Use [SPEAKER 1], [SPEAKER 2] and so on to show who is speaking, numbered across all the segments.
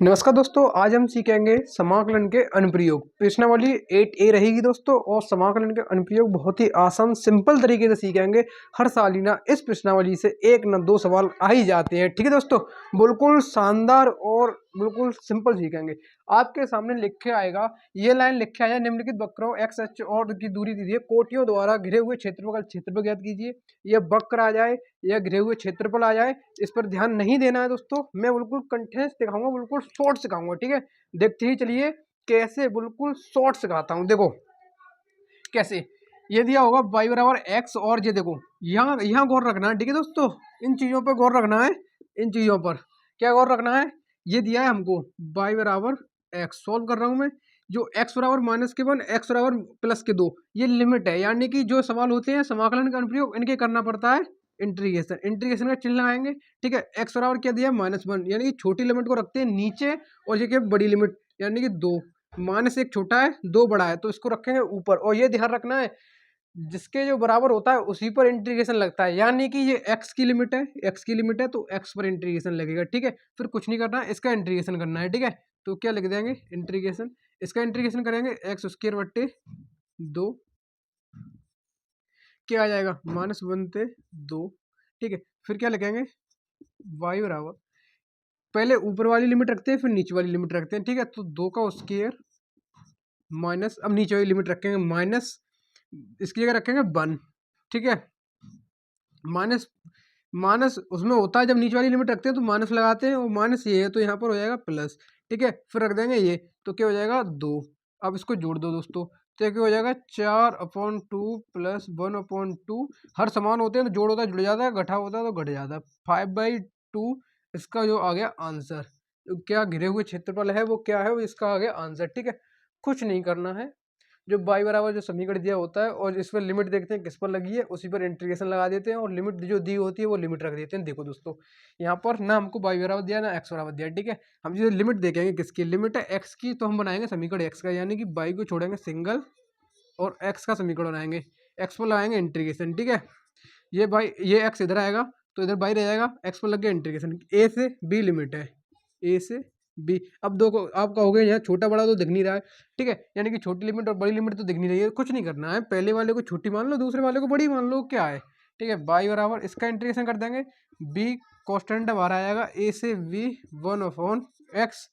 [SPEAKER 1] नमस्कार दोस्तों, आज हम सीखेंगे समाकलन के अनुप्रयोग। प्रश्नावली 8A रहेगी दोस्तों। और समाकलन के अनुप्रयोग बहुत ही आसान सिंपल तरीके से सीखेंगे। हर साल ही ना इस प्रश्नावली से एक न दो सवाल आ ही जाते हैं। ठीक है दोस्तों, बिल्कुल शानदार और बिल्कुल सिंपल सीखेंगे। आपके सामने लिख के आएगा, ये लाइन लिख के आया, निम्नलिखित वक्रों x h और की दूरी दीजिए, कोटियों द्वारा घिरे हुए क्षेत्रफल का क्षेत्रफल ज्ञात कीजिए। यह वक्र आ जाए या घिरे हुए क्षेत्रफल आ जाए, इस पर ध्यान नहीं देना है दोस्तों। मैं बिल्कुल कंटेंस दिखाऊंगा, बिल्कुल शॉर्ट सिखाऊंगा। ठीक है, देखते ही चलिए कैसे बिल्कुल शॉर्ट सिखाता हूँ। देखो कैसे, ये दिया होगा y बराबर x, और ये देखो यहाँ यहाँ गौर रखना है। ठीक है दोस्तों, इन चीजों पर गौर रखना है। इन चीजों पर क्या गौर रखना है, ये दिया है हमको y बराबर x। सॉल्व कर रहा हूँ मैं। जो x बराबर -1, x बराबर +2, ये लिमिट है। यानी कि जो सवाल होते हैं समाकलन का अनुप्रयोग, इनके करना पड़ता है इंटीग्रेशन। इंटीग्रेशन का चिन्ह लगाएंगे। ठीक है, x बराबर क्या दिया, -1, यानी कि छोटी लिमिट को रखते हैं नीचे, और ये क्या बड़ी लिमिट यानी कि 2। -1 छोटा है, 2 बड़ा है, तो इसको रखेंगे ऊपर। और ये ध्यान रखना है, जिसके जो बराबर होता है उसी पर इंटीग्रेशन लगता है। यानी कि ये x की लिमिट है, x की लिमिट है तो x पर इंटीग्रेशन लगेगा। ठीक है, फिर कुछ नहीं करना है, इसका इंटीग्रेशन करना है। ठीक है, तो क्या लिख देंगे, इंटीग्रेशन। इसका इंटीग्रेशन करेंगे x² / 2, क्या आ जाएगा, -1 से 2। ठीक है, फिर क्या लिखेंगे, y बराबर, पहले ऊपर वाली लिमिट रखते हैं फिर नीचे वाली लिमिट रखते हैं। ठीक है, तो 2 का स्क्वायर माइनस, अब नीचे वाली लिमिट रखेंगे माइनस, इसकी जगह रखेंगे 1। ठीक है, माइनस माइनस उसमें होता है, जब नीचे वाली लिमिट रखते हैं तो माइनस लगाते हैं, और माइनस ये है तो यहाँ पर हो जाएगा प्लस। ठीक है, फिर रख देंगे ये, तो क्या हो जाएगा 2। अब इसको जोड़ दो दोस्तों, तो क्या हो जाएगा 4/2 + 1/2। हर समान होते हैं तो जोड़ होता है जुड़ जाता है, घटा होता है तो घट जाता है। 5/2 इसका जो आ गया आंसर। तो क्या घिरे हुए क्षेत्रफल है वो क्या है, वो इसका आ गया आंसर। ठीक है, कुछ नहीं करना है। जो y बराबर जो समीकरण दिया होता है, और इस पर लिमिट देखते हैं किस पर लगी है, उसी पर इंटीग्रेशन लगा देते हैं, और लिमिट जो दी होती है वो लिमिट रख देते हैं। देखो दोस्तों, यहाँ पर ना हमको y बराबर दिया ना x बराबर दिया। ठीक है, हम जो लिमिट देखेंगे किसकी लिमिट है, x की, तो हम बनाएंगे समीकरण x का, यानी कि y को छोड़ेंगे सिंगल और x का समीकरण बनाएंगे, x पर लगाएंगे इंटीग्रेशन। ठीक है, ये भाई ये x इधर आएगा तो इधर y रह जाएगा, x पर लग गया इंटीग्रेशन। a से b लिमिट है, a से b। अब दो को आप कहोगे यहाँ छोटा बड़ा तो दिख नहीं रहा है। ठीक है, यानी कि छोटी लिमिट और बड़ी लिमिट तो दिख नहीं रही है। कुछ नहीं करना है, पहले वाले को छोटी मान लो, दूसरे वाले को बड़ी मान लो, क्या है। ठीक है, y बराबर, इसका इंटीग्रेशन कर देंगे, b कॉन्स्टेंट बाहर आ जाएगा, a से v 1/x,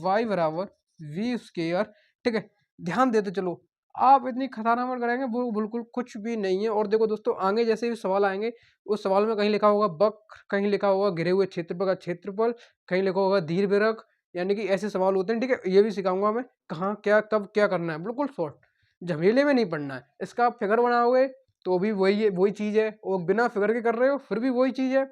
[SPEAKER 1] y बराबर v²। ठीक है, ध्यान देते चलो, आप इतनी खतरनाक मत करेंगे, वो बिल्कुल कुछ भी नहीं है। और देखो दोस्तों, आगे जैसे भी सवाल आएंगे, उस सवाल में कहीं लिखा होगा वक्र, कहीं लिखा होगा घिरे हुए क्षेत्रफल का क्षेत्रफल, कहीं लिखा होगा दीर्घवृत्त, यानी कि ऐसे सवाल होते हैं। ठीक है, ये भी सिखाऊंगा मैं, कहाँ क्या कब क्या करना है, बिल्कुल शॉर्ट, झमेले में नहीं पढ़ना है। इसका आप फिगर बनाओगे तो भी वही चीज़ है, और बिना फिगर के कर रहे हो फिर भी वही चीज़ है।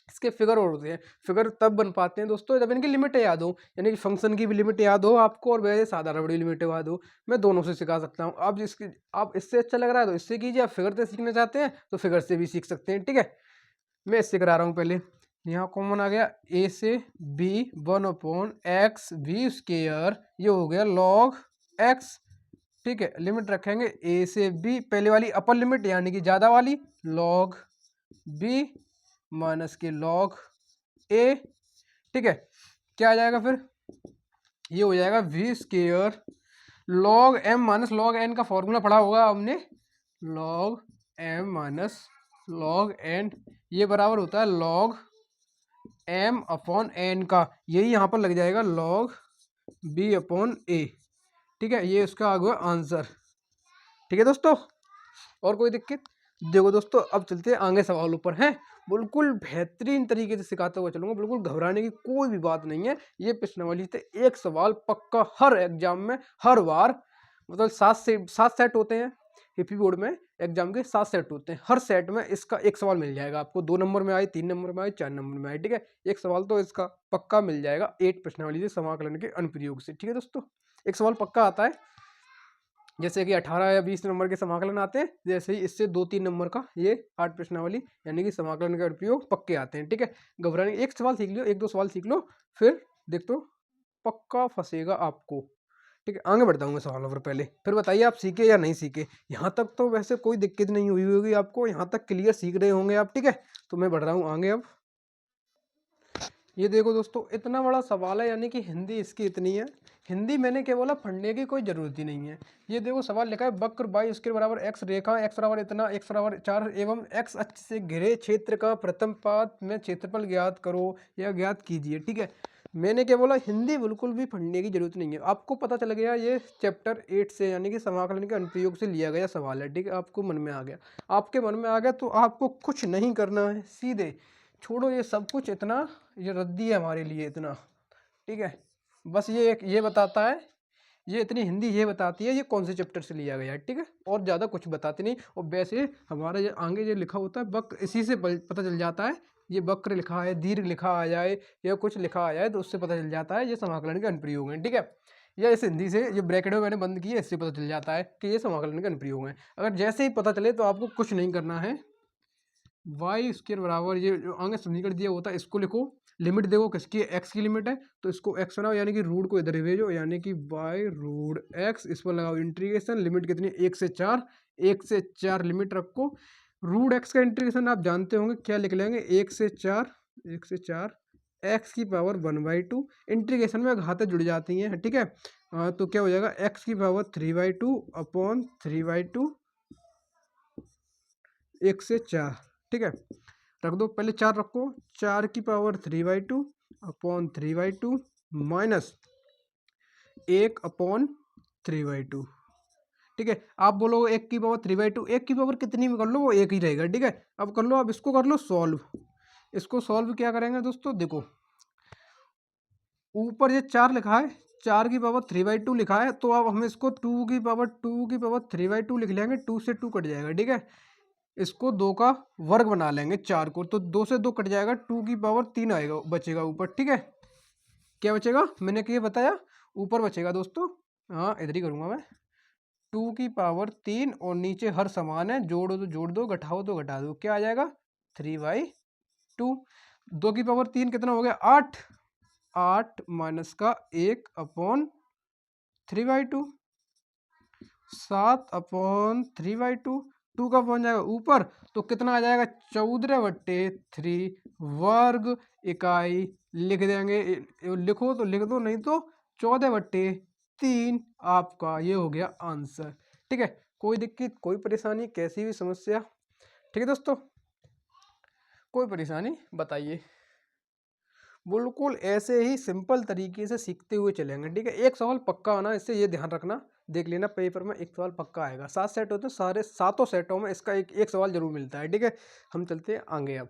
[SPEAKER 1] इसके फिगर और होते हैं, फिगर तब बन पाते हैं दोस्तों जब इनकी लिमिट याद हो, यानी कि फंक्शन की भी लिमिट याद हो आपको, और वैसे साधारण बड़ी लिमिट याद हो। मैं दोनों से सिखा सकता हूँ। आप इससे अच्छा लग रहा है तो इससे कीजिए, आप फिगर से सीखना चाहते हैं तो फिगर से भी सीख सकते हैं। ठीक है, मैं इससे करा रहा हूँ। पहले यहाँ कॉमन आ गया, a से b 1/x v², ये हो गया log x। ठीक है, लिमिट रखेंगे a से b, पहले वाली अपर लिमिट यानी कि ज़्यादा वाली, log b माइनस के log a। ठीक है, क्या आ जाएगा फिर, ये हो जाएगा v² log m minus log n का फॉर्मूला पढ़ा होगा हमने, log m minus log n, ये बराबर होता है log m/n का, यही यहाँ पर लग जाएगा log b/a। ठीक है, ये उसका आ गया आंसर। ठीक है दोस्तों, और कोई दिक्कत। देखो दोस्तों, अब चलते हैं आगे सवालों पर। हैं, बिल्कुल बेहतरीन तरीके से सिखाते हुए चलूंगा, बिल्कुल घबराने की कोई भी बात नहीं है। ये प्रश्नावली से एक सवाल पक्का हर एग्जाम में, हर बार, मतलब 7 सेट होते हैं हिपी बोर्ड में, एग्जाम के 7 सेट होते हैं। हर सेट में इसका एक सवाल मिल जाएगा आपको, 2 नंबर में आए, 3 नंबर में आए, 4 नंबर में आए। ठीक है, एक सवाल तो इसका पक्का मिल जाएगा 8 प्रश्नावली से, समाकलन के अनुप्रयोग से। ठीक है दोस्तों, एक सवाल पक्का आता है, जैसे कि 18 या 20 नंबर के समाकलन आते हैं, जैसे ही इससे 2-3 नंबर का ये 8 प्रश्नावली यानी कि समाकलन का उपयोग पक्के आते हैं। ठीक है, घबराने, एक सवाल सीख लो, 1-2 सवाल सीख लो, फिर देख तो पक्का फंसेगा आपको। ठीक है, आगे बढ़ता हूँ मैं सवालों पर, पहले फिर बताइए आप सीखे या नहीं सीखे। यहाँ तक तो वैसे कोई दिक्कत नहीं हुई होगी आपको, यहाँ तक क्लियर सीख रहे होंगे आप। ठीक है, तो मैं बढ़ रहा हूँ आगे। अब ये देखो दोस्तों, इतना बड़ा सवाल है, यानी कि हिंदी इसकी इतनी है। हिंदी मैंने क्या बोला, पढ़ने की कोई ज़रूरत ही नहीं है। ये देखो सवाल लिखा है, वक्र बाई उसके बराबर एक्स रेखा, एक्स बराबर इतना, एक्स बराबर 4 एवं एक्स अक्ष से घिरे क्षेत्र का प्रथम पाद में क्षेत्रफल ज्ञात करो या ज्ञात कीजिए। ठीक है, मैंने क्या बोला, हिंदी बिल्कुल भी पढ़ने की जरूरत नहीं है। आपको पता चल गया ये चैप्टर 8 से, यानी कि समाकलन के अनुप्रयोग से लिया गया सवाल है। ठीक है, आपको मन में आ गया, आपके मन में आ गया तो आपको कुछ नहीं करना है, सीधे छोड़ो ये सब कुछ, इतना ये रद्दी है हमारे लिए इतना। ठीक है, बस ये एक ये बताता है, ये इतनी हिंदी ये बताती है ये कौन से चैप्टर से लिया गया है। ठीक है, और ज़्यादा कुछ बताती नहीं। और वैसे हमारा ये आगे ये लिखा होता है वक्र, इसी से पता चल जाता है। ये वक्र लिखा है, दीर्घ लिखा आ जाए या कुछ लिखा आ जाए तो उससे पता चल जाता है ये समाकलन के अनुप्रयोग हैं। ठीक है, या इस हिंदी से ये ब्रैकेट में मैंने बंद की है, इससे पता चल जाता है कि ये समाकलन के अनुप्रयोग हैं। अगर जैसे ही पता चले तो आपको कुछ नहीं करना है। वाई स्क्र बराबर ये जो आगे समीकरण दिया होता है इसको लिखो, लिमिट देखो किसकी, एक्स की लिमिट है तो इसको एक्स बनाओ, यानी कि रूट को इधर भेजो, यानी कि वाई रूट एक्स, इस पर लगाओ इंटीग्रेशन, लिमिट कितनी 1 से 4, 1 से 4 लिमिट रखो। रूट एक्स का इंटीग्रेशन आप जानते होंगे, क्या लिख लेंगे, 1 से 4, 1 से 4 एक्स की पावर 1/2, इंटीग्रेशन में घातें जुड़ जाती हैं। ठीक है, तो क्या हो जाएगा, एक्स की पावर 3/2 अपॉन 3/2, 1 से 4। ठीक है, रख दो, पहले 4 रखो, 4 की पावर 3/2 अपॉन 3/2 माइनस 1 अपॉन 3/2। ठीक है, आप बोलो 1 की पावर 3/2, 1 की पावर कितनी भी कर लो वो एक ही रहेगा। ठीक है, अब कर लो, अब इसको कर लो सॉल्व। इसको सॉल्व क्या करेंगे दोस्तों, देखो ऊपर ये 4 लिखा है, 4 की पावर 3/2 लिखा है, तो अब हम इसको 2 की पावर 3/2 लिख लेंगे, 2 से 2 कट जाएगा। ठीक है, इसको 2 का वर्ग बना लेंगे 4 को, तो 2 से 2 कट जाएगा, 2 की पावर 3 आएगा, बचेगा ऊपर। ठीक है, क्या बचेगा, मैंने क्या बताया, ऊपर बचेगा दोस्तों, हाँ इधर ही करूँगा मैं, 2 की पावर 3 और नीचे हर समान है, जोड़ो तो जोड़ दो, घटाओ तो घटा दो, क्या आ जाएगा 3/2। 2 की पावर 3 कितना हो गया, 8, 8 माइनस का 1 अपॉन 3/2, 7 अपॉन 3/2, 2 का पहुंच जाएगा ऊपर तो कितना आ जाएगा, 14/3 वर्ग इकाई लिख देंगे। लिखो तो लिख दो, नहीं तो 14/3 आपका ये हो गया आंसर। ठीक है, कोई दिक्कत, कोई परेशानी, कैसी भी समस्या, ठीक है दोस्तों, कोई परेशानी बताइए। बिल्कुल ऐसे ही सिंपल तरीके से सीखते हुए चलेंगे। ठीक है, एक सवाल पक्का आना, इससे ये ध्यान रखना, देख लेना पेपर में एक सवाल पक्का आएगा। 7 सेट होते हैं, सारे 7 सेटों में इसका एक सवाल जरूर मिलता है। ठीक है, हम चलते हैं आगे, अब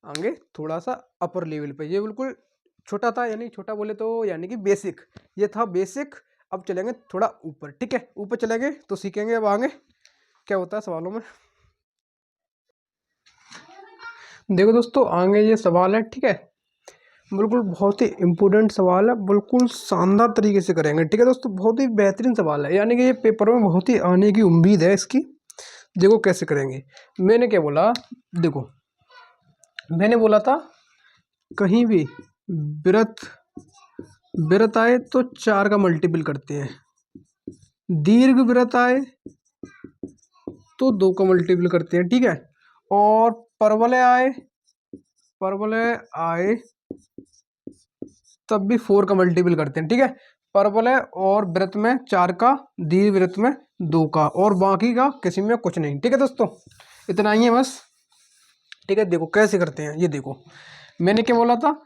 [SPEAKER 1] आगे थोड़ा सा अपर लेवल पे। ये बिल्कुल छोटा था, यानी छोटा बोले तो यानी कि बेसिक, ये था बेसिक। अब चलेंगे थोड़ा ऊपर। ठीक है, ऊपर चलेंगे तो सीखेंगे अब आगे क्या होता है सवालों में। देखो दोस्तों, आगे ये सवाल है, ठीक है, बिल्कुल बहुत ही इम्पोर्टेंट सवाल है, बिल्कुल शानदार तरीके से करेंगे। ठीक है दोस्तों, बहुत ही बेहतरीन सवाल है, यानी कि ये पेपर में बहुत ही आने की उम्मीद है इसकी। देखो कैसे करेंगे, मैंने क्या बोला, देखो मैंने बोला था कहीं भी वृत्त आए तो 4 का मल्टीपल करते हैं, दीर्घ वृत्त आए तो 2 का मल्टीपल करते हैं। ठीक है, और परवलय आए तब भी 4 का मल्टीपल करते हैं। ठीक है, परवलय और वृत्त में 4 का, दीर्घ वृत्त में 2 का, और बाकी का किसी में कुछ नहीं। ठीक है दोस्तों, इतना ही है बस। ठीक है, देखो कैसे करते हैं, ये देखो मैंने क्या बोला था,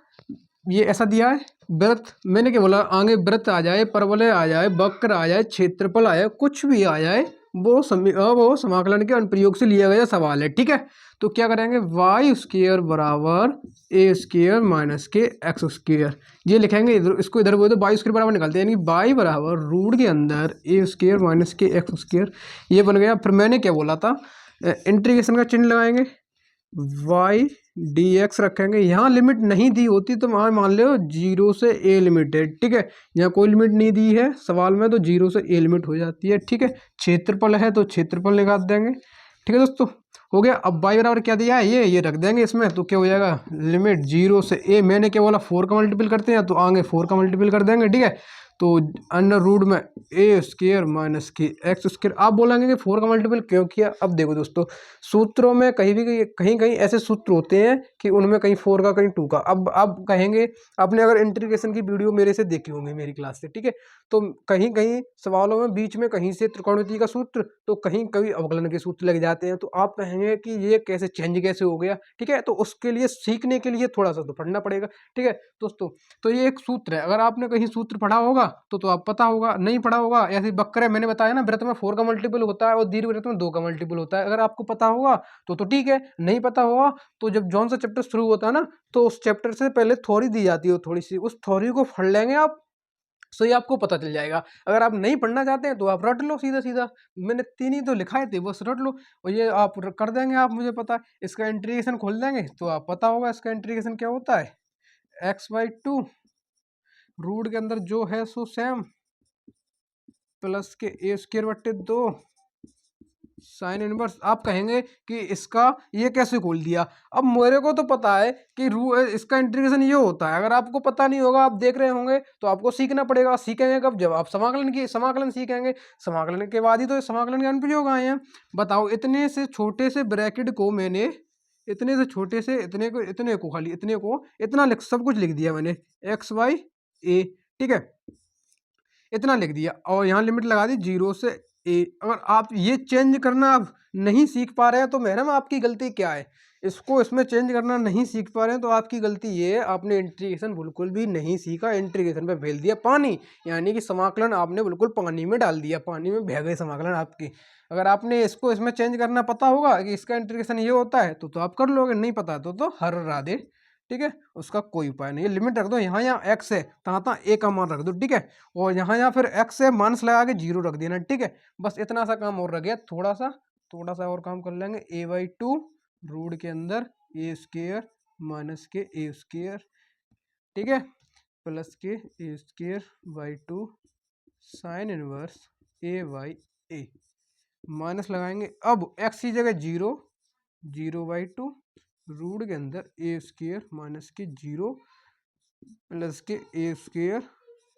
[SPEAKER 1] ये ऐसा दिया है वृत्त, मैंने क्या बोला, आगे वृत्त आ जाए, परवलय आ जाए, वक्र आ जाए, क्षेत्रफल आ जाए, कुछ भी आ जाए, वो समाकलन के अनुप्रयोग से लिया गया सवाल है। ठीक है, तो क्या करेंगे, वाई स्क्वायर बराबर ए स्क्वायर माइनस के एक्स स्क्वायर, ये लिखेंगे इधर, इसको इधर बोले तो वाई स्क्वायर बराबर निकालते हैं, यानी वाई बराबर रूट के अंदर ए स्क्वायर माइनस के एक्स स्क्वायर, ये बन गया। फिर मैंने क्या बोला था, इंटीग्रेशन का चिन्ह लगाएंगे, वाई डी एक्स रखेंगे, यहाँ लिमिट नहीं दी होती तो वहाँ मान लो 0 से ए लिमिट है। ठीक है, यहाँ कोई लिमिट नहीं दी है सवाल में, तो 0 से ए लिमिट हो जाती है। ठीक है, क्षेत्रफल है तो क्षेत्रफल निकाल देंगे। ठीक है दोस्तों, हो गया। अब वाई बराबर क्या दिया है, ये रख देंगे इसमें, तो क्या हो जाएगा, लिमिट 0 से ए, मैंने क्या बोला 4 का मल्टीपल करते हैं तो आगे 4 का मल्टीपल कर देंगे। ठीक है, तो अंडर रूट में ए स्क्र माइनस के एक्स स्क्र। आप बोलेंगे कि 4 का मल्टीपल क्यों किया। अब देखो दोस्तों, सूत्रों में कहीं भी कहीं कहीं ऐसे सूत्र होते हैं कि उनमें कहीं 4 का कहीं 2 का। अब आप कहेंगे, आपने अगर इंटीग्रेशन की वीडियो मेरे से देखी होंगी मेरी क्लास से, ठीक है, तो कहीं कहीं सवालों में बीच में कहीं से त्रिकोणमिति का सूत्र तो कहीं कभी अवकलन के सूत्र लग जाते हैं। तो आप कहेंगे कि ये कैसे चेंज कैसे हो गया, ठीक है, तो उसके लिए सीखने के लिए थोड़ा सा तो पढ़ना पड़ेगा, ठीक है दोस्तों। तो ये एक सूत्र है, अगर आपने कहीं सूत्र पढ़ा होगा तो आप पता होगा, नहीं पढ़ा होगा ऐसे बक्करे मैंने बताया ना, वृत्त में 4 का मल्टीपल होता है और दीर्घवृत्त में 2 का मल्टीपल होता है। अगर आपको पता होगा तो ठीक है, नहीं पता होगा तो जब जौन सा चैप्टर शुरू होता है ना, तो उस चैप्टर से पहले थ्योरी दी जाती है, थोड़ी सी उस थ्योरी को पढ़ लेंगे आप, सो ये आपको पता चल जाएगा। अगर आप नहीं पढ़ना चाहते हैं तो आप रट लो सीधा सीधा, मैंने 3 ही तो लिखाए थे, बस रट लो और ये आप कर देंगे। आप, मुझे पता है, इसका इंटीग्रेशन खोल देंगे तो आप पता होगा इसका इंटीग्रेशन क्या होता है। x/2 रूट के अंदर जो है सो सेम प्लस के ए स्क्र बट्टे 2 साइन इनवर्स। आप कहेंगे कि इसका ये कैसे खोल दिया। अब मेरे को तो पता है कि इसका इंटीग्रेशन ये होता है। अगर आपको पता नहीं होगा, आप देख रहे होंगे, तो आपको सीखना पड़ेगा। सीखेंगे कब, जब आप समाकलन सीखेंगे। समाकलन के बाद ही तो समाकलन के अनुप्रयोग आए हैं। बताओ, इतने से छोटे से ब्रैकेट को मैंने, इतने से छोटे से इतने को खाली इतने को इतना लिख, सब कुछ लिख दिया मैंने, x/a, ठीक है, इतना लिख दिया और यहाँ लिमिट लगा दी 0 से a। अगर आप ये चेंज करना आप नहीं सीख पा रहे हैं तो मैडम आपकी गलती क्या है। इसको इसमें चेंज करना नहीं सीख पा रहे हैं तो आपकी गलती ये है, आपने इंटीग्रेशन बिल्कुल भी नहीं सीखा, इंटीग्रेशन पे फेल दिया पानी, यानी कि समाकलन आपने बिल्कुल पानी में डाल दिया, पानी में बह गए समाकलन आपकी। अगर आपने इसको इसमें चेंज करना पता होगा कि इसका इंटीग्रेशन ये होता है तो आप कर लोगे, नहीं पता तो हर राधे, ठीक है, उसका कोई उपाय नहीं है। लिमिट रख दो, यहाँ यहाँ एक्स है तहाँ तहाँ ए का मान रख दो, ठीक है, और यहाँ यहाँ फिर एक्स से माइनस लगा के 0 रख देना, ठीक है। बस इतना सा काम और रह गया, थोड़ा सा और काम कर लेंगे। a/2 रूट के अंदर ए स्क्र माइनस के ए स्क्र, ठीक है, प्लस के ए स्क्र by 2 sine inverse a/a, minus लगाएंगे। अब एक्स की जगह 0/2 रूट के अंदर ए स्क्र माइनस के 0 प्लस के A square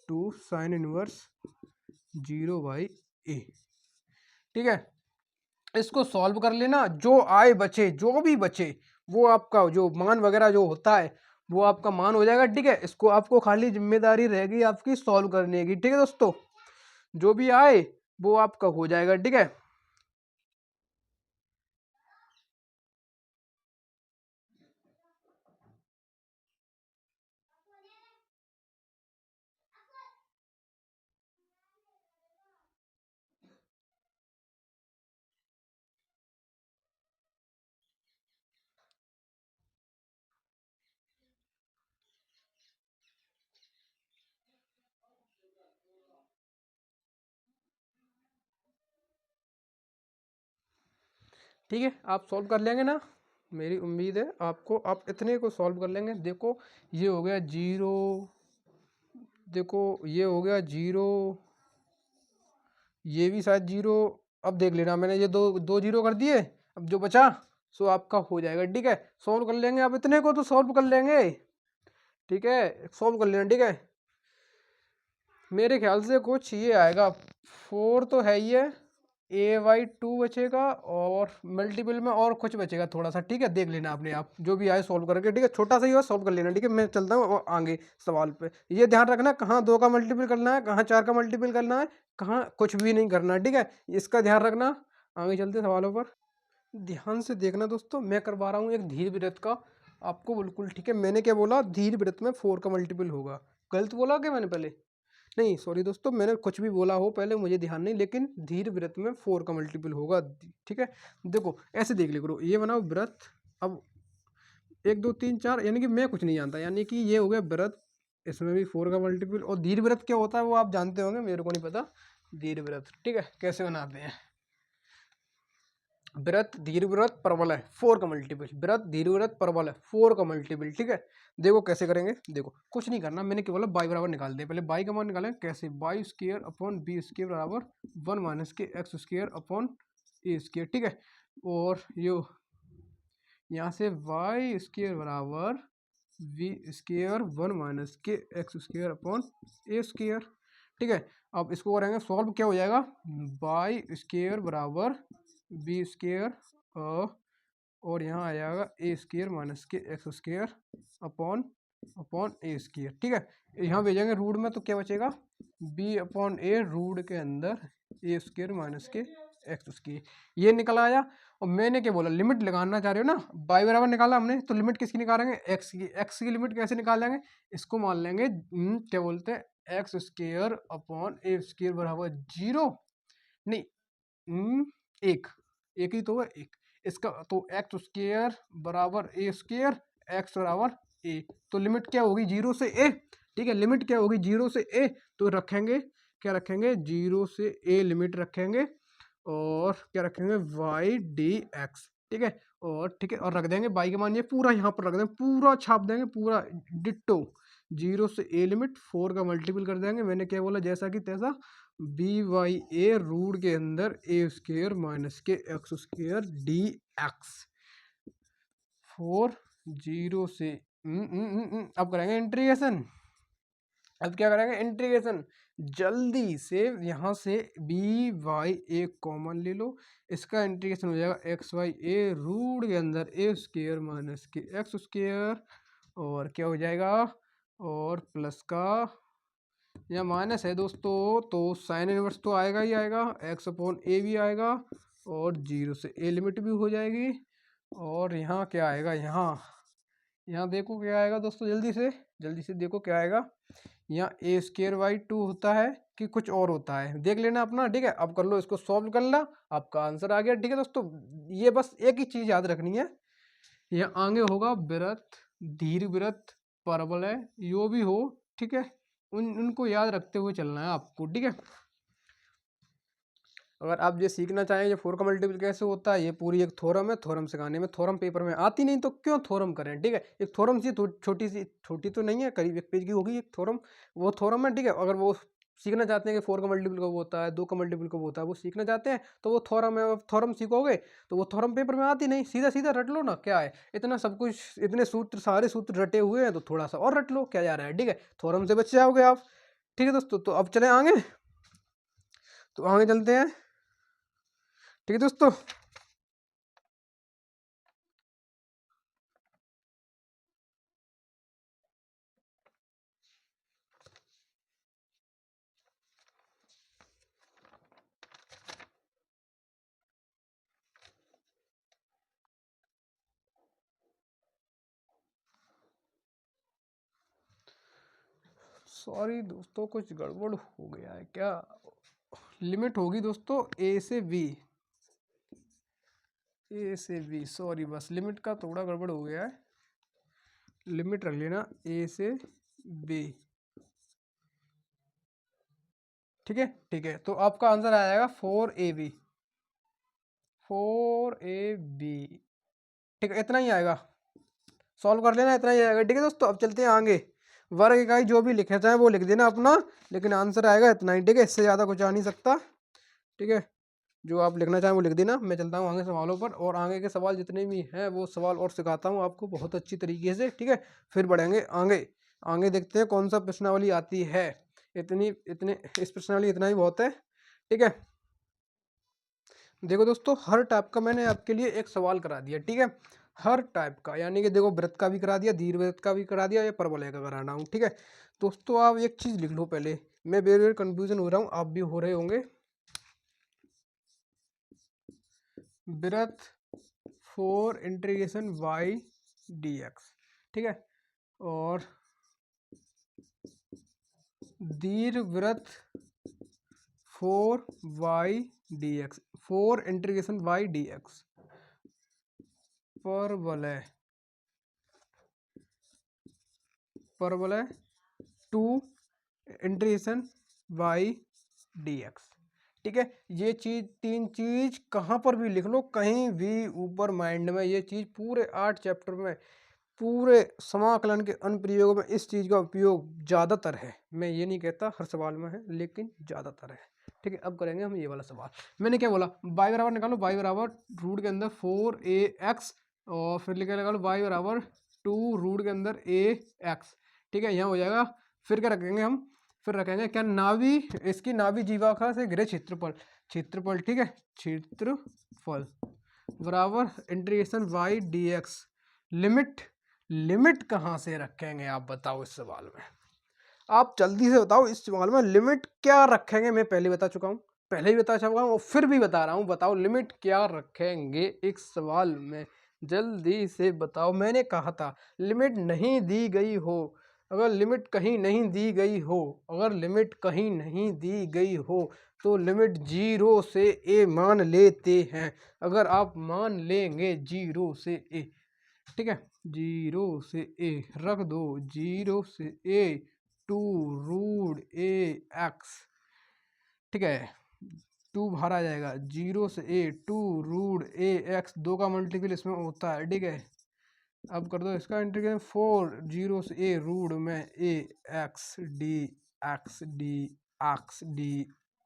[SPEAKER 1] 2 sine inverse 0/a, ठीक है। इसको सॉल्व कर लेना, जो आए बचे, जो भी बचे वो आपका जो मान वगैरह जो होता है वो आपका मान हो जाएगा, ठीक है। इसको आपको खाली जिम्मेदारी रहेगी आपकी सॉल्व करने की, ठीक है दोस्तों, जो भी आए वो आपका हो जाएगा, ठीक है। ठीक है, आप सॉल्व कर लेंगे ना, मेरी उम्मीद है आपको, आप इतने को सॉल्व कर लेंगे। देखो ये हो गया 0, देखो ये हो गया 0, ये भी शायद 0। अब देख लेना, मैंने ये दो दो 0 कर दिए, अब जो बचा सो आपका हो जाएगा, ठीक है। सॉल्व कर लेंगे, आप इतने को तो सॉल्व कर लेंगे, ठीक है, सॉल्व कर लेना, ठीक है। मेरे ख्याल से कुछ ये आएगा 4 तो है ही है, a/2 बचेगा और मल्टीपल में और कुछ बचेगा थोड़ा सा, ठीक है, देख लेना आपने, आप जो भी आए सॉल्व करके, ठीक है, छोटा सा ही हो सॉल्व कर लेना, ठीक है। मैं चलता हूँ और आगे सवाल पे, ये ध्यान रखना कहाँ 2 का मल्टीपल करना है, कहाँ 4 का मल्टीपल करना है, कहाँ कुछ भी नहीं करना, ठीक है, इसका ध्यान रखना। आगे चलते सवालों पर, ध्यान से देखना दोस्तों, मैं करवा रहा हूँ एक दीर्घवृत्त का आपको, बिल्कुल ठीक है। मैंने क्या बोला, दीर्घवृत्त में 4 का मल्टीपल होगा, गलत बोला क्या मैंने पहले, नहीं सॉरी दोस्तों, मैंने कुछ भी बोला हो पहले मुझे ध्यान नहीं, लेकिन दीर्घवृत्त में 4 का मल्टीपल होगा, ठीक है। देखो ऐसे देख ले करो, ये बनाओ वृत्त, अब 1 2 3 4, यानी कि मैं कुछ नहीं जानता, यानी कि ये हो गया वृत्त, इसमें भी 4 का मल्टीपल। और दीर्घवृत्त क्या होता है वो आप जानते होंगे, मेरे को नहीं पता दीर्घवृत्त, ठीक है, कैसे बनाते हैं। वृत्त दीर्घवृत्त परवलय 4 का मल्टीपल, वृत्त दीर्घवृत्त परवलय 4 का मल्टीपल, ठीक है। देखो कैसे करेंगे, देखो कुछ नहीं करना, मैंने क्या बोला, बाई बराबर निकाल दे, पहले बाई का मान निकालें, कैसे, y square upon b square बराबर 1 माइनस के x square upon a square, ठीक है। और यो यहाँ से वाई स्क्र बराबर वी स्क्र 1 माइनस के x square upon a square, ठीक है। अब इसको करेंगे सॉल्व, क्या हो जाएगा, वाई स्केयर बराबर बी स्केयर और यहाँ आ जाएगा ए स्केयर माइनस के x square upon upon a square. ठीक है, यहाँ भेजेंगे रूट में तो क्या बचेगा, बी अपॉन ए रूट के अंदर ए स्केयर माइनस के एक्स स्केयर, ये निकल आया। और मैंने क्या बोला, लिमिट लगाना चाह रहे हो ना, बाई बराबर निकाला हमने, तो लिमिट किसकी निकालेंगे, एक्स की। एक्स की लिमिट कैसे निकालेंगे, इसको मान लेंगे क्या बोलते हैं, x square upon a square बराबर 0, नहीं एक, एक ही तो है एक, इसका तो एक्स स्केयर बराबर ए स्केयर, एक्स बराबर ए, तो लिमिट क्या होगी 0 से ए। ठीक है, लिमिट क्या होगी 0 से ए, तो रखेंगे, क्या रखेंगे, 0 से ए लिमिट रखेंगे और क्या रखेंगे वाई डी एक्स। ठीक है, और ठीक है, और रख देंगे बाई का मान ये पूरा यहाँ पर रख देंगे, पूरा छाप देंगे पूरा डिट्टो, 0 से ए लिमिट 4 का मल्टीपल कर देंगे, मैंने क्या बोला जैसा कि तैसा, बी वाई ए रूट के अंदर ए स्केयर माइनस के एक्स स्केयर डी एक्स, 4 0 से अब करेंगे इंटीग्रेशन। अब क्या करेंगे इंटीग्रेशन, जल्दी से यहाँ से बी वाई ए कॉमन ले लो, इसका इंटीग्रेशन हो जाएगा एक्स वाई ए रूट के अंदर ए स्केयर माइनस के एक्स स्केयर, और क्या हो जाएगा, और प्लस का या माइनस है दोस्तों, तो साइन इनवर्स तो आएगा ही आएगा, एक्स अपॉन ए भी आएगा, और 0 से ए लिमिट भी हो जाएगी। और यहाँ क्या आएगा, यहाँ देखो क्या आएगा दोस्तों, जल्दी से देखो क्या आएगा, यहाँ ए स्केयर बाई 2 होता है कि कुछ और होता है, देख लेना अपना। ठीक है, अब कर लो इसको, सॉल्व कर ला, आपका आंसर आ गया। ठीक है दोस्तों, ये बस एक ही चीज़ याद रखनी है, यहाँ आगे होगा वृत्त, दीर्घवृत्त, परवलय, जो भी हो, ठीक है, उनको याद रखते हुए चलना है आपको। ठीक है, अगर आप ये सीखना चाहें ये 4 का मल्टीपल कैसे होता है, ये पूरी एक थ्योरम है, थ्योरम सिखाने में, थ्योरम पेपर में आती नहीं तो क्यों थ्योरम करें। ठीक है, एक थ्योरम सी छोटी सी, छोटी तो नहीं है, करीब 1 पेज की होगी एक थ्योरम, वो थ्योरम है। ठीक है, अगर वो सीखना चाहते हैं कि 4 का मल्टीपल कब होता है, 2 का मल्टीपल कब होता है, वो सीखना चाहते हैं तो वो थ्योरम है, थ्योरम सीखोगे तो वो थ्योरम पेपर में आती नहीं, सीधा सीधा रट लो ना, क्या है इतना सब कुछ, इतने सूत्र, सारे सूत्र रटे हुए हैं, तो थोड़ा सा और रट लो, क्या जा रहा है। ठीक है, थ्योरम से बच जाओगे आप। ठीक है दोस्तों, तो अब चले आगे, तो आगे चलते हैं। ठीक है दोस्तों, सॉरी दोस्तों, कुछ गड़बड़ हो गया है क्या, लिमिट होगी दोस्तों ए से बी, सॉरी, बस लिमिट का थोड़ा गड़बड़ हो गया है, लिमिट रख लेना ए से बी। ठीक है, ठीक है, तो आपका आंसर आ जाएगा 4AB, 4AB। ठीक है, इतना ही आएगा, सॉल्व कर लेना, इतना ही आएगा। ठीक है दोस्तों, अब चलते हैं आगे, वर्ग इकाई जो भी लिखे चाहे वो लिख देना अपना, लेकिन आंसर आएगा इतना ही। ठीक है, इससे ज़्यादा कुछ आ नहीं सकता। ठीक है, जो आप लिखना चाहें वो लिख देना, मैं चलता हूँ आगे सवालों पर, और आगे के सवाल जितने भी हैं वो सवाल और सिखाता हूँ आपको बहुत अच्छी तरीके से। ठीक है, फिर बढ़ेंगे आगे, आगे देखते हैं कौन सा प्रश्नावली आती है, इस प्रश्नावली इतना ही बहुत है। ठीक है, देखो दोस्तों, हर टाइप का मैंने आपके लिए एक सवाल करा दिया। ठीक है, हर टाइप का, यानी कि देखो वृत्त का भी करा दिया, दीर्घवृत्त का भी करा दिया, या परवलय का कराना हूँ। ठीक है दोस्तों, आप एक चीज़ लिख लो पहले, मैं बेर कंफ्यूजन हो रहा हूँ, आप भी हो रहे होंगे। वृत्त 4 इंटीग्रेशन वाई डी एक्स, ठीक है, और दीर्घवृत्त 4 y d x, 4 integration y d x, परवलय, परवलय 2 इंटीग्रेशन वाई डी एक्स। ठीक है, ये चीज, तीन चीज कहाँ पर भी लिख लो, कहीं भी ऊपर माइंड में, ये चीज पूरे 8 चैप्टर में, पूरे समाकलन के अनुप्रयोग में इस चीज का उपयोग ज्यादातर है। मैं ये नहीं कहता हर सवाल में है, लेकिन ज्यादातर है। ठीक है, अब करेंगे हम ये वाला सवाल। मैंने क्या बोला, y बराबर निकालो, y बराबर रूट के अंदर 4ax, और फिर लिखे निकालो y बराबर 2 रूट के अंदर ax। ठीक है, यहाँ हो जाएगा, फिर क्या रखेंगे हम, फिर रखेंगे क्या, नाभि, इसकी नाभि जीवाखा से घिरे क्षेत्रफल, क्षेत्रफल ठीक है, क्षेत्रफल बराबर integration y d x. Limit, limit कहाँ से रखेंगे आप बताओ इस सवाल में, आप जल्दी से बताओ इस सवाल में लिमिट क्या रखेंगे। मैं पहले बता चुका हूँ, पहले ही बता चुका हूँ और फिर भी बता रहा हूँ, बताओ लिमिट क्या रखेंगे एक सवाल में, जल्दी से बताओ। मैंने कहा था लिमिट नहीं दी गई हो, अगर लिमिट कहीं नहीं दी गई हो, अगर लिमिट कहीं नहीं दी गई हो तो लिमिट 0 से a मान लेते हैं। अगर आप मान लेंगे 0 से a, ठीक है, 0 से a रख दो, 0 से a 2 रूट ए एक्स, ठीक है, 2 बाहर आ जाएगा, 0 से a 2 रूट ए एक्स, 2 का मल्टीपल इसमें होता है, ठीक है। अब कर दो इसका इंटीग्रेशन 4, 0 से a रूट में a x d x d x d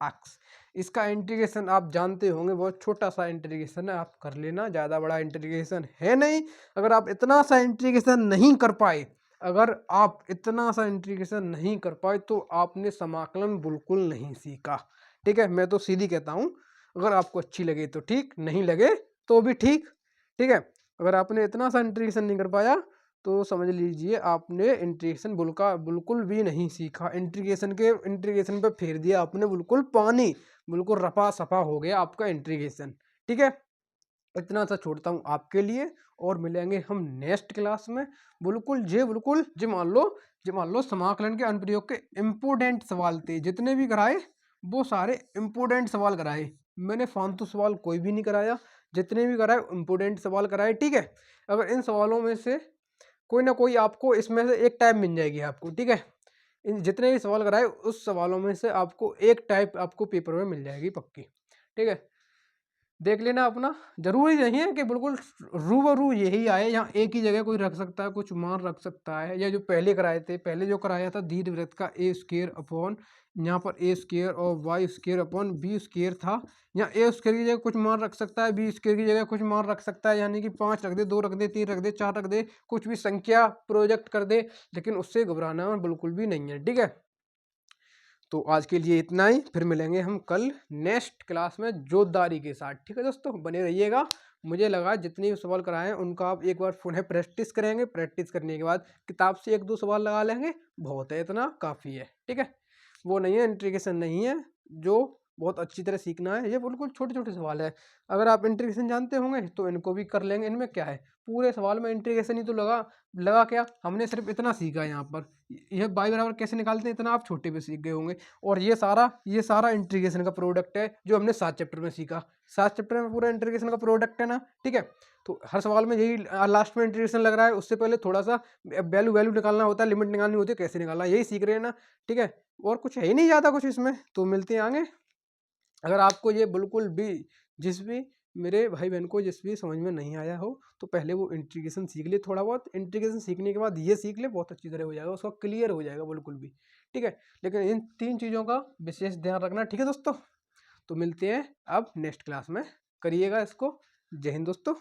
[SPEAKER 1] x. इसका इंटीग्रेशन आप जानते होंगे, बहुत छोटा सा इंटीग्रेशन है, आप कर लेना, ज़्यादा बड़ा इंटीग्रेशन है नहीं। अगर आप इतना सा इंटीग्रेशन नहीं कर पाए, अगर आप इतना सा इंटीग्रेशन नहीं कर पाए तो आपने समाकलन बिल्कुल नहीं सीखा, ठीक है। मैं तो सीधी कहता हूँ, अगर आपको अच्छी लगे तो ठीक, नहीं लगे तो भी ठीक, ठीक है। अगर आपने इतना सा इंटीग्रेशन नहीं कर पाया तो समझ लीजिए आपने इंटीग्रेशन बिल्कुल भी नहीं सीखा, इंटीग्रेशन पे फेर दिया आपने बिल्कुल पानी, बिल्कुल रफा सफा हो गया आपका इंटीग्रेशन, ठीक है। इतना सा छोड़ता हूँ आपके लिए, और मिलेंगे हम नेक्स्ट क्लास में। बिल्कुल जी मान लो समाकलन के अनुप्रयोग के इम्पोर्टेंट सवाल थे, जितने भी कराए वो सारे इम्पोर्टेंट सवाल कराए, मैंने फालतू सवाल कोई भी नहीं कराया, जितने भी कराए इम्पोर्टेंट सवाल कराए, ठीक है। अगर इन सवालों में से कोई ना कोई आपको इसमें से एक टाइप मिल जाएगी आपको, ठीक है। इन जितने भी सवाल कराए उस सवालों में से आपको एक टाइप आपको पेपर में मिल जाएगी पक्की, ठीक है। देख लेना अपना, जरूरी नहीं है कि बिल्कुल रूबरू यही आए, यहाँ एक ही जगह कोई रख सकता है, कुछ मान रख सकता है, या जो पहले कराए थे, पहले जो कराया था दीर्घवृत्त का ए स्क्वायर अपॉन, यहाँ पर ए स्क्वायर और y square upon b square था, यहाँ ए स्क्वायर की जगह कुछ मान रख सकता है, बी स्क्वायर की जगह कुछ मान रख सकता है, यानी कि 5 रख दे, 2 रख दे, 3 रख दे, 4 रख दे, कुछ भी संख्या प्रोजेक्ट कर दे, लेकिन उससे घबराना बिल्कुल भी नहीं है, ठीक है। तो आज के लिए इतना ही, फिर मिलेंगे हम कल नेक्स्ट क्लास में जोरदारी के साथ, ठीक है दोस्तों, बने रहिएगा। मुझे लगा जितने भी सवाल कराए हैं उनका आप एक बार पुनः प्रैक्टिस करेंगे, प्रैक्टिस करने के बाद किताब से 1-2 सवाल लगा लेंगे, बहुत है, इतना काफ़ी है, ठीक है। वो नहीं है, इंटीग्रेशन नहीं है जो बहुत अच्छी तरह सीखना है, ये बिल्कुल छोटे छोटे सवाल है। अगर आप इंटीग्रेशन जानते होंगे तो इनको भी कर लेंगे, इनमें क्या है, पूरे सवाल में इंटीग्रेशन ही तो लगा क्या, हमने सिर्फ इतना सीखा यहाँ पर, यह बाई बराबर कैसे निकालते हैं इतना आप छोटे पे सीख गए होंगे, और ये सारा इंटीग्रेशन का प्रोडक्ट है जो हमने 7 चैप्टर में सीखा, 7 चैप्टर में पूरा इंटीग्रेशन का प्रोडक्ट है ना, ठीक है। तो हर सवाल में यही लास्ट में इंटीग्रेशन लग रहा है, उससे पहले थोड़ा सा वैल्यू निकालना होता है, लिमिट निकालनी होती है, कैसे निकालना यही सीख रहे हैं ना, ठीक है। और कुछ है ही नहीं ज़्यादा कुछ इसमें, तो मिलते हैं आगे। अगर आपको ये बिल्कुल भी, जिस भी मेरे भाई बहन को जिस भी समझ में नहीं आया हो तो पहले वो इंटीग्रेशन सीख ले, थोड़ा बहुत इंटीग्रेशन सीखने के बाद ये सीख ले, बहुत अच्छी तरह हो जाएगा, उसका क्लियर हो जाएगा बिल्कुल भी, ठीक है। लेकिन इन 3 चीज़ों का विशेष ध्यान रखना, ठीक है दोस्तों। तो मिलते हैं अब नेक्स्ट क्लास में, करिएगा इसको। जय हिंद दोस्तों।